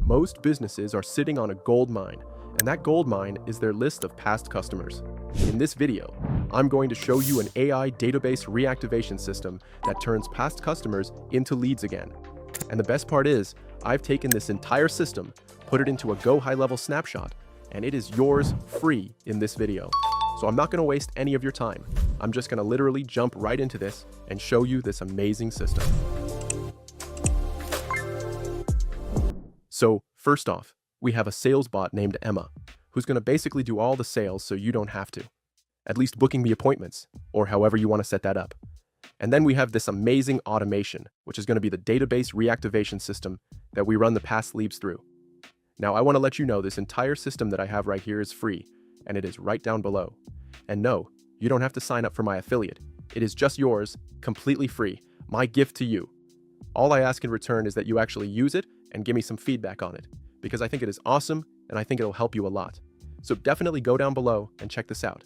Most businesses are sitting on a gold mine, and that gold mine is their list of past customers. In this video, I'm going to show you an AI database reactivation system that turns past customers into leads again. And the best part is, I've taken this entire system, put it into a GoHighLevel snapshot, and it is yours free in this video. So I'm not going to waste any of your time. I'm just going to literally jump right into this and show you this amazing system. So first off, we have a sales bot named Emma, who's going to basically do all the sales so you don't have to. At least booking the appointments, or however you want to set that up. And then we have this amazing automation, which is going to be the database reactivation system that we run the past leads through. Now, I want to let you know this entire system that I have right here is free, and it is right down below. And no, you don't have to sign up for my affiliate. It is just yours, completely free, my gift to you. All I ask in return is that you actually use it and give me some feedback on it, because I think it is awesome, and I think it'll help you a lot. So definitely go down below and check this out.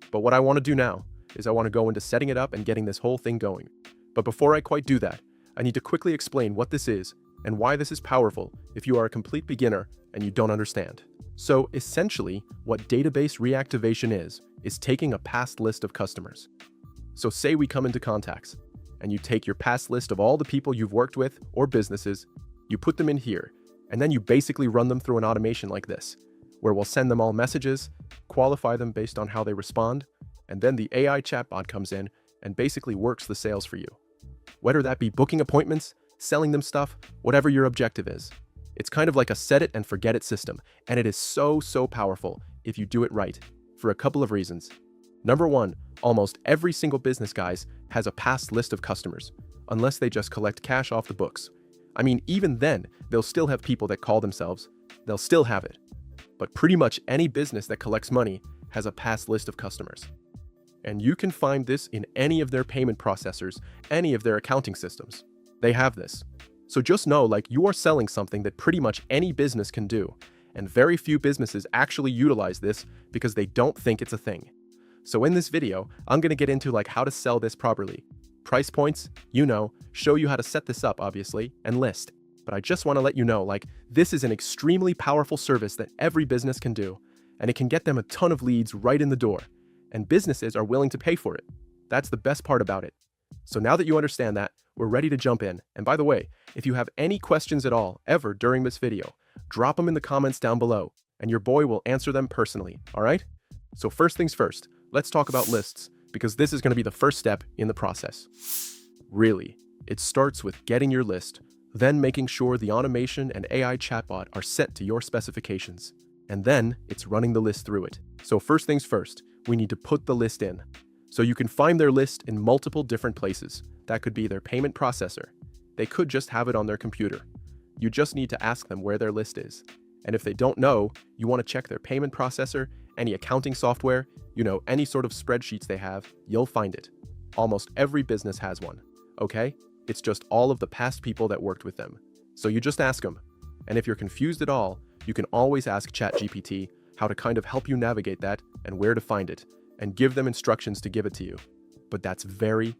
But what I want to do now is I want to go into setting it up and getting this whole thing going. But before I quite do that, I need to quickly explain what this is and why this is powerful if you are a complete beginner and you don't understand. So essentially, what database reactivation is taking a past list of customers. So say we come into contacts, and you take your past list of all the people you've worked with or businesses, you put them in here, and then you basically run them through an automation like this, where we'll send them all messages, qualify them based on how they respond, and then the AI chatbot comes in and basically works the sales for you. Whether that be booking appointments, selling them stuff, whatever your objective is. It's kind of like a set it and forget it system, and it is so powerful if you do it right, for a couple of reasons. Number one, almost every single business, guys, has a past list of customers, unless they just collect cash off the books. I mean, even then, they'll still have people that call themselves, they'll still have it. But pretty much any business that collects money has a past list of customers. And you can find this in any of their payment processors, any of their accounting systems. They have this. So just know, like, you are selling something that pretty much any business can do, and very few businesses actually utilize this because they don't think it's a thing. So in this video, I'm going to get into like how to sell this properly. Price points, you know, show you how to set this up, obviously, and list. But I just want to let you know, like, this is an extremely powerful service that every business can do, and it can get them a ton of leads right in the door, and businesses are willing to pay for it. That's the best part about it. So now that you understand that, we're ready to jump in. And by the way, if you have any questions at all, ever during this video, drop them in the comments down below, and your boy will answer them personally, all right? So first things first, let's talk about lists, because this is going to be the first step in the process. Really, it starts with getting your list, then making sure the automation and AI chatbot are set to your specifications, and then it's running the list through it. So first things first, we need to put the list in. So you can find their list in multiple different places. That could be their payment processor. They could just have it on their computer. You just need to ask them where their list is. And if they don't know, you want to check their payment processor, any accounting software, you know, any sort of spreadsheets they have, you'll find it. Almost every business has one, okay? It's just all of the past people that worked with them. So you just ask them. And if you're confused at all, you can always ask ChatGPT how to kind of help you navigate that and where to find it, and give them instructions to give it to you. But that's very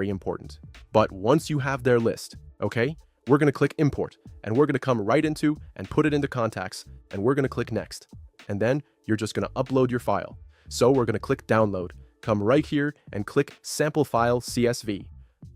important. But once you have their list, okay, we're going to click import, and we're going to come right into and put it into contacts, and we're going to click next. And then you're just going to upload your file. So we're going to click download, come right here and click sample file CSV.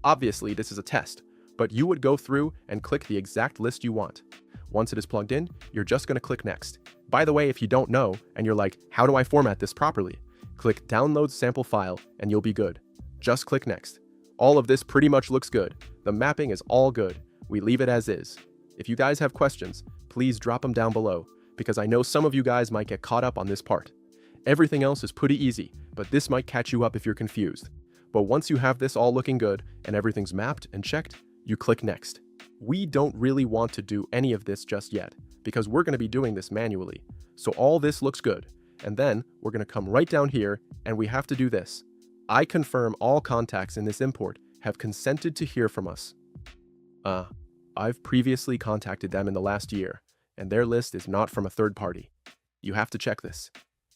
Obviously, this is a test, but you would go through and click the exact list you want. Once it is plugged in, you're just going to click next. By the way, if you don't know and you're like, how do I format this properly? Click download sample file and you'll be good. Just click next. All of this pretty much looks good. The mapping is all good. We leave it as is. If you guys have questions, please drop them down below, because I know some of you guys might get caught up on this part. Everything else is pretty easy, but this might catch you up if you're confused. But once you have this all looking good and everything's mapped and checked, you click next. We don't really want to do any of this just yet, because we're going to be doing this manually. So all this looks good. And then we're going to come right down here, and we have to do this. I confirm all contacts in this import have consented to hear from us. I've previously contacted them in the last year, and their list is not from a third party. You have to check this.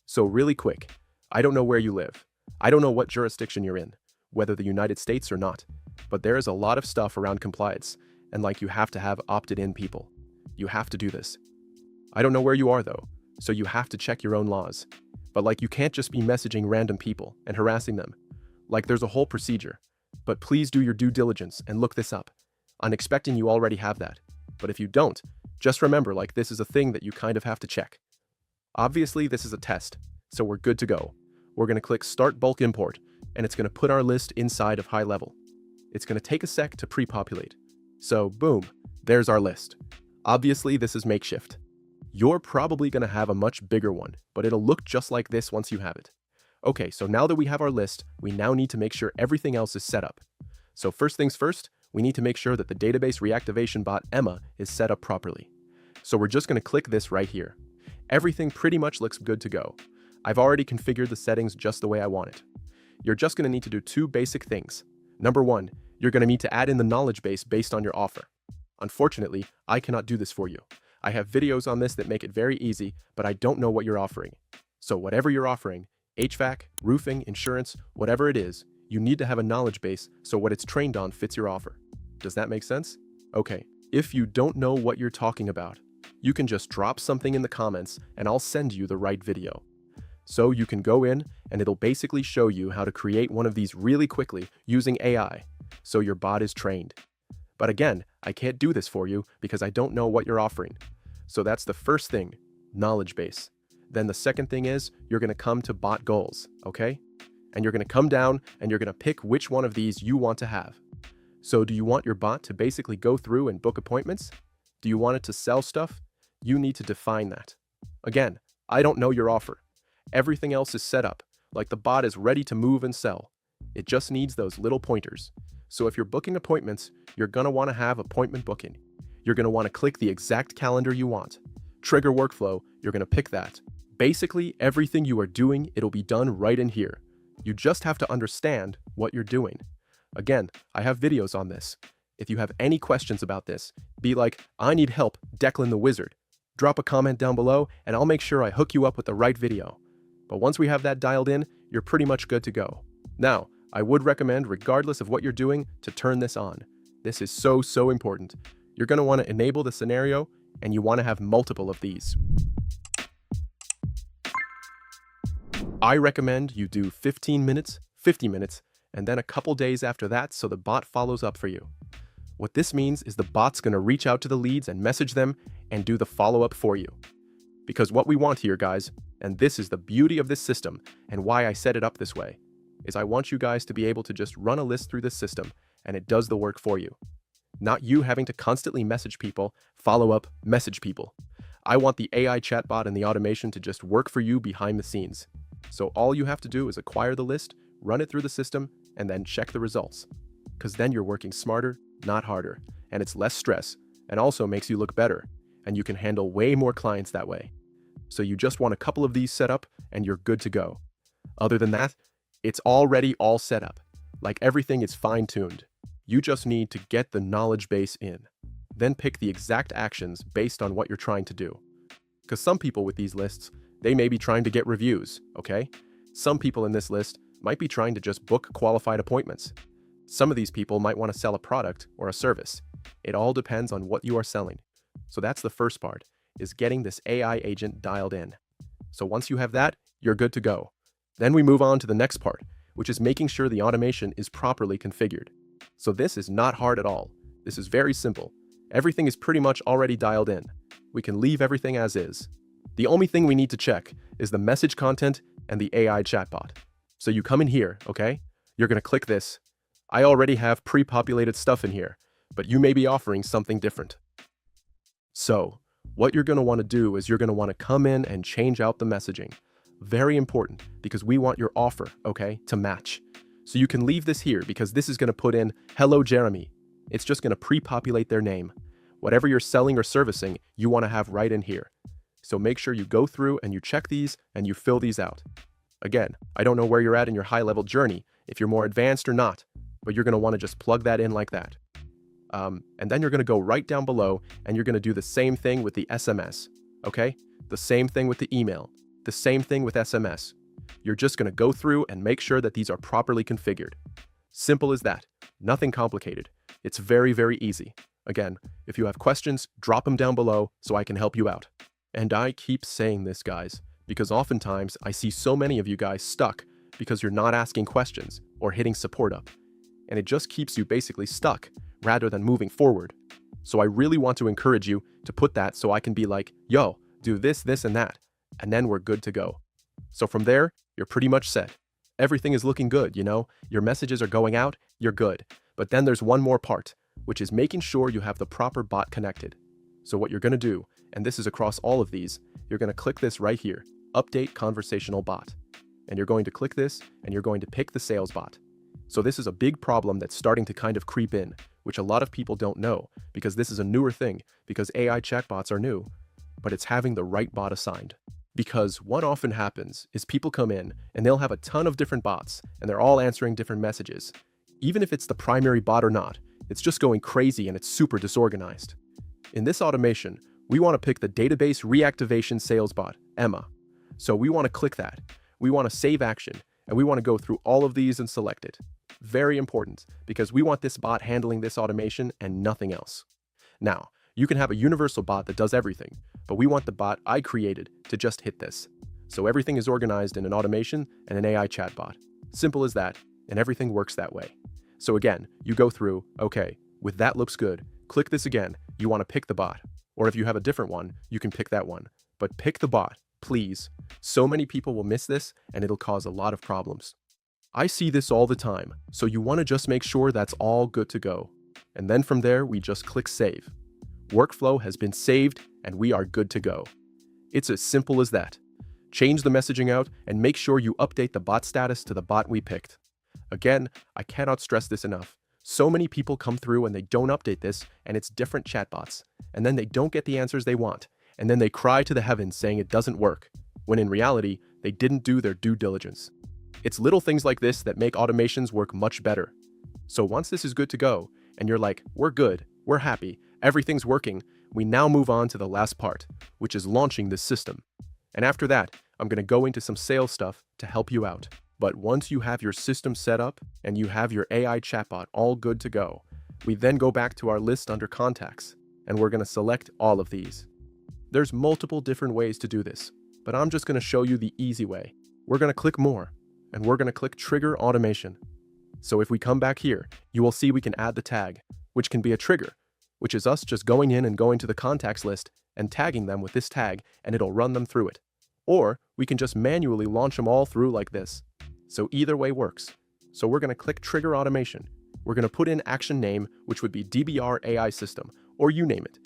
So really quick, I don't know where you live. I don't know what jurisdiction you're in, whether the United States or not, but there is a lot of stuff around compliance, and like you have to have opted-in people. You have to do this. I don't know where you are though, so you have to check your own laws. But like you can't just be messaging random people and harassing them. Like there's a whole procedure. But please do your due diligence and look this up. I'm expecting you already have that. But if you don't, just remember like this is a thing that you kind of have to check. Obviously this is a test, so we're good to go. We're going to click Start Bulk Import, and it's going to put our list inside of GoHighLevel. It's going to take a sec to pre-populate. So boom, there's our list. Obviously this is makeshift. You're probably going to have a much bigger one, but it'll look just like this once you have it. Okay, so now that we have our list, we now need to make sure everything else is set up. So first things first, we need to make sure that the database reactivation bot Emma is set up properly. So we're just going to click this right here. Everything pretty much looks good to go. I've already configured the settings just the way I want it. You're just going to need to do two basic things. Number one, you're going to need to add in the knowledge base based on your offer. Unfortunately, I cannot do this for you. I have videos on this that make it very easy, but I don't know what you're offering. So whatever you're offering, HVAC, roofing, insurance, whatever it is, you need to have a knowledge base so what it's trained on fits your offer. Does that make sense? Okay, if you don't know what you're talking about, you can just drop something in the comments and I'll send you the right video. So you can go in and it'll basically show you how to create one of these really quickly using AI, so your bot is trained. But again, I can't do this for you because I don't know what you're offering. So that's the first thing, knowledge base. Then the second thing is you're going to come to bot goals, okay? And you're going to come down and you're going to pick which one of these you want to have. So do you want your bot to basically go through and book appointments? Do you want it to sell stuff? You need to define that. Again, I don't know your offer. Everything else is set up, like the bot is ready to move and sell. It just needs those little pointers. So if you're booking appointments, you're going to want to have appointment booking. You're going to want to click the exact calendar you want. Trigger workflow, you're going to pick that. Basically, everything you are doing, it'll be done right in here. You just have to understand what you're doing. Again, I have videos on this. If you have any questions about this, be like, I need help, Declan the Wizard. Drop a comment down below and I'll make sure I hook you up with the right video. But once we have that dialed in, you're pretty much good to go. Now, I would recommend, regardless of what you're doing, to turn this on. This is so important. You're going to want to enable the scenario and you want to have multiple of these. I recommend you do 15 minutes, 50 minutes, and then a couple days after that so the bot follows up for you. What this means is the bot's going to reach out to the leads and message them and do the follow-up for you. Because what we want here, guys, and this is the beauty of this system and why I set it up this way, is I want you guys to be able to just run a list through this system and it does the work for you. Not you having to constantly message people, follow up, message people. I want the AI chatbot and the automation to just work for you behind the scenes. So all you have to do is acquire the list, run it through the system, and then check the results. Because then you're working smarter, not harder, and it's less stress, and also makes you look better, and you can handle way more clients that way. So you just want a couple of these set up, and you're good to go. Other than that, it's already all set up. Like everything is fine-tuned. You just need to get the knowledge base in. Then pick the exact actions based on what you're trying to do. Because some people with these lists, they may be trying to get reviews, okay? Some people in this list might be trying to just book qualified appointments. Some of these people might want to sell a product or a service. It all depends on what you are selling. So that's the first part, is getting this AI agent dialed in. So once you have that, you're good to go. Then we move on to the next part, which is making sure the automation is properly configured. So this is not hard at all. This is very simple. Everything is pretty much already dialed in. We can leave everything as is. The only thing we need to check is the message content and the AI chatbot. So you come in here, okay? You're going to click this. I already have pre-populated stuff in here, but you may be offering something different. So what you're going to want to do is you're going to want to come in and change out the messaging. Very important, because we want your offer, okay, to match. So you can leave this here because this is going to put in, hello, Jeremy. It's just going to pre-populate their name. Whatever you're selling or servicing, you want to have right in here. So make sure you go through and you check these and you fill these out. Again, I don't know where you're at in your high-level journey, if you're more advanced or not, but you're going to want to just plug that in like that. And then you're going to go right down below and you're going to do the same thing with the SMS, okay? The same thing with the email, the same thing with SMS. You're just going to go through and make sure that these are properly configured. Simple as that. Nothing complicated. It's very easy. Again, if you have questions, drop them down below so I can help you out. And I keep saying this, guys, because oftentimes I see so many of you guys stuck because you're not asking questions or hitting support up. And it just keeps you basically stuck rather than moving forward. So I really want to encourage you to put that so I can be like, yo, do this, this, and that, and then we're good to go. So from there, you're pretty much set. Everything is looking good, you know? Your messages are going out, you're good. But then there's one more part, which is making sure you have the proper bot connected. So what you're going to do, and this is across all of these, you're going to click this right here, Update Conversational Bot. And you're going to click this, and you're going to pick the sales bot. So this is a big problem that's starting to kind of creep in, which a lot of people don't know, because this is a newer thing, because AI chatbots are new, but it's having the right bot assigned. Because what often happens is people come in, and they'll have a ton of different bots, and they're all answering different messages. Even if it's the primary bot or not, it's just going crazy and it's super disorganized. In this automation, we want to pick the database reactivation sales bot, Emma. So we want to click that. We want to save action, and we want to go through all of these and select it. Very important, because we want this bot handling this automation and nothing else. Now, you can have a universal bot that does everything, but we want the bot I created to just hit this. So everything is organized in an automation and an AI chatbot. Simple as that, and everything works that way. So again, you go through, okay, with that looks good, click this again, you want to pick the bot. Or if you have a different one, you can pick that one. But pick the bot, please. So many people will miss this, and it'll cause a lot of problems. I see this all the time, so you want to just make sure that's all good to go. And then from there, we just click Save. Workflow has been saved, and we are good to go. It's as simple as that. Change the messaging out, and make sure you update the bot status to the bot we picked. Again, I cannot stress this enough. So many people come through and they don't update this, and it's different chatbots. And then they don't get the answers they want, and then they cry to the heavens saying it doesn't work, when in reality, they didn't do their due diligence. It's little things like this that make automations work much better. So once this is good to go, and you're like, we're good, we're happy, everything's working, we now move on to the last part, which is launching this system. And after that, I'm going to go into some sales stuff to help you out. But once you have your system set up and you have your AI chatbot all good to go, we then go back to our list under contacts, and we're going to select all of these. There's multiple different ways to do this, but I'm just going to show you the easy way. We're going to click More, and we're going to click Trigger Automation. So if we come back here, you will see we can add the tag, which can be a trigger, which is us just going in and going to the contacts list and tagging them with this tag, and it'll run them through it. Or we can just manually launch them all through like this. So either way works. So we're going to click Trigger Automation. We're going to put in action name, which would be DBR AI System, or you name it,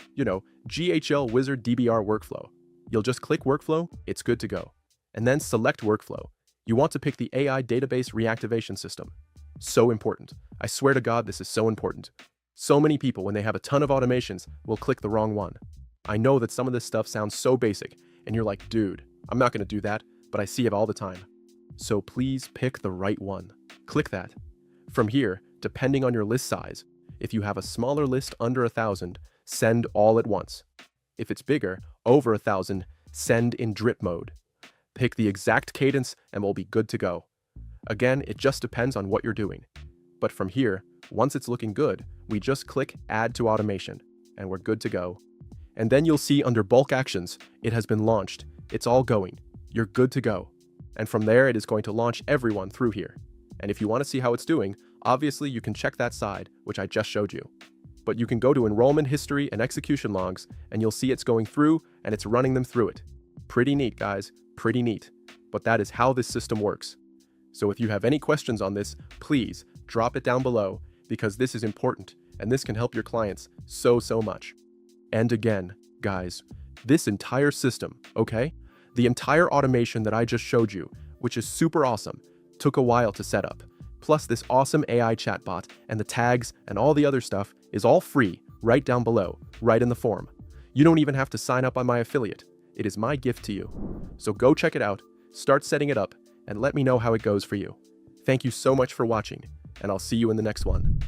GHL Wizard DBR Workflow. You'll just click Workflow, it's good to go. And then select Workflow. You want to pick the AI Database Reactivation System. So important. I swear to God, this is so important. So many people, when they have a ton of automations, will click the wrong one. I know that some of this stuff sounds so basic, and you're like, dude, I'm not going to do that, but I see it all the time. So please pick the right one. Click that. From here, depending on your list size, if you have a smaller list under 1,000, send all at once. If it's bigger, over 1,000, send in drip mode. Pick the exact cadence and we'll be good to go. Again, it just depends on what you're doing. But from here, once it's looking good, we just click Add to Automation, and we're good to go. And then you'll see under Bulk Actions, it has been launched. It's all going. You're good to go. And from there, it is going to launch everyone through here. And if you want to see how it's doing, obviously you can check that side, which I just showed you. But you can go to enrollment history and execution logs, and you'll see it's going through and it's running them through it. Pretty neat, guys, pretty neat. But that is how this system works. So if you have any questions on this, please drop it down below, because this is important and this can help your clients so much. And again, guys, this entire system, okay? The entire automation that I just showed you, which is super awesome, took a while to set up. Plus this awesome AI chatbot and the tags and all the other stuff is all free right down below, right in the form. You don't even have to sign up on my affiliate. It is my gift to you. So go check it out, start setting it up, and let me know how it goes for you. Thank you so much for watching, and I'll see you in the next one.